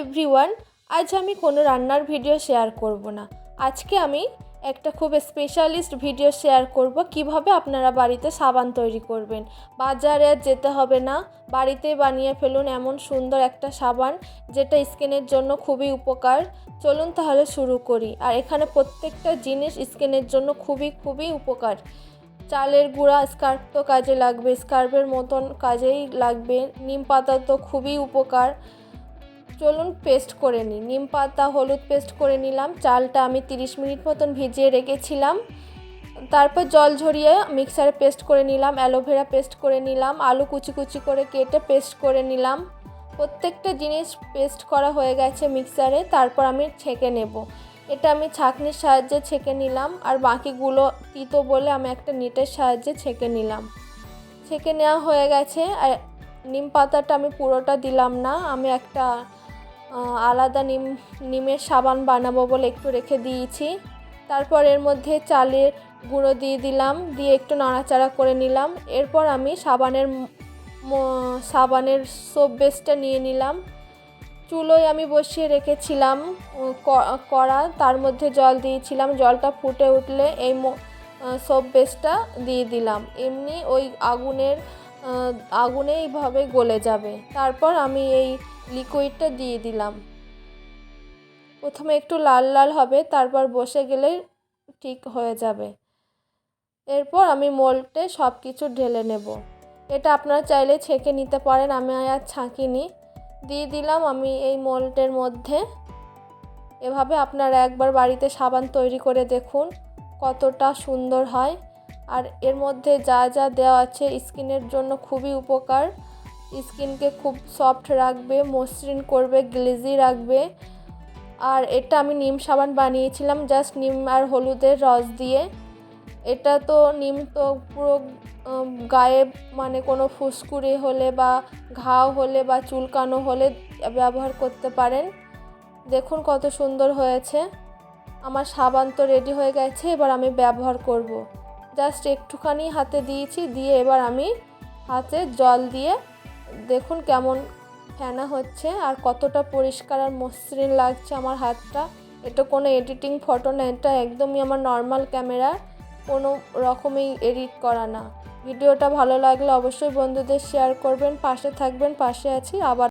Everyone, আজ আমি কোনো রান্নার ভিডিও শেয়ার করব না। আজকে আমি একটা খুব স্পেশালিস্ট ভিডিও শেয়ার করব কিভাবে আপনারা বাড়িতে সাবান তৈরি করবেন। বাজারে আর যেতে হবে না, বাড়িতেই বানিয়ে ফেলুন এমন সুন্দর একটা সাবান যেটা স্কিনের জন্য খুবই উপকার। চলুন তাহলে শুরু করি। আর এখানে প্রত্যেকটা জিনিস স্কিনের জন্য খুবই উপকার। চালের গুঁড়া স্কার্ফ তো কাজে লাগবে, স্কার্ফের মতন কাজেই লাগবে। নিম পাতা তো খুবই উপকার। চলুন পেস্ট করে নিই। নিম পাতা হলুদ পেস্ট করে নিলাম। চালটা আমি 30 মিনিট মতন ভিজিয়ে রেখেছিলাম। তারপর জল ঝরিয়ে মিক্সারে পেস্ট করে নিলাম। অ্যালোভেরা পেস্ট করে নিলাম। আলু কুচি কুচি করে কেটে পেস্ট করে নিলাম। প্রত্যেকটা জিনিস পেস্ট করা হয়ে গেছে মিক্সারে। তারপর আমি ছেঁকে নেব। এটা আমি ছাঁকনির সাহায্যে ছেঁকে নিলাম, আর বাকিগুলো তিতো বলে আমি একটা নেটের সাহায্যে ছেঁকে নিলাম। ছেঁকে নেওয়া হয়ে গেছে। আর নিম পাতাটা আমি পুরোটা দিলাম না, আমি একটা আলাদা নিমের সাবান বানাবো বলে একটু রেখে দিয়েছি। তারপর এর মধ্যে চালের গুঁড়ো দিয়ে দিলাম, দিয়ে একটু নাড়াচাড়া করে নিলাম। এরপর আমি সাবানের সোপ বেসটা নিয়ে নিলাম। চুলোয় আমি বসিয়ে রেখেছিলাম কড়া, তার মধ্যে জল দিয়েছিলাম। জলটা ফুটে উঠলে এই সোপ বেসটা দিয়ে দিলাম। এমনি ওই আগুনে এইভাবে গলে যাবে। তারপর আমি এই লিকুইডটা দিয়ে দিলাম। প্রথমে একটু লাল লাল হবে, তারপর বসে গেলে ঠিক হয়ে যাবে। এরপর আমি মোল্ডে সব কিছু ঢেলে নেব। এটা আপনারা চাইলে ছেঁকে নিতে পারেন, আমি আর ছাঁকিনি। দিয়ে দিলাম আমি এই মোল্ডের মধ্যে। এভাবে আপনারা একবার বাড়িতে সাবান তৈরি করে দেখুন কতটা সুন্দর হয়। আর এর মধ্যে যা যা দেওয়া আছে স্কিনের জন্য খুবই উপকার। স্কিনকে খুব সফট রাখবে, মসৃণ করবে, গ্লেজি রাখবে। আর এটা আমি নিম সাবান বানিয়েছিলাম জাস্ট নিম আর হলুদের রস দিয়ে। এটা তো নিম তো পুরো গায়ে, মানে কোনো ফুসকুড়ি হলে বা ঘাও হলে বা চুলকানো হলে ব্যবহার করতে পারেন। দেখুন কত সুন্দর হয়েছে। আমার সাবান তো রেডি হয়ে গেছে, এবার আমি ব্যবহার করব। জাস্ট একটুখানি হাতে দিয়েছি, দিয়ে এবার আমি হাতে জল দিয়ে দেখুন কেমন ফেনা হচ্ছে আর কতটা পরিষ্কার আর মসৃণ লাগছে আমার হাতটা। এটা কোনো এডিটিং ফটো না, এটা একদমই আমার নর্মাল ক্যামেরা, কোনো রকমই এডিট করা না। ভিডিওটা ভালো লাগলে অবশ্যই বন্ধুদের শেয়ার করবেন, পাশে থাকবেন। পাশে আছি আবার।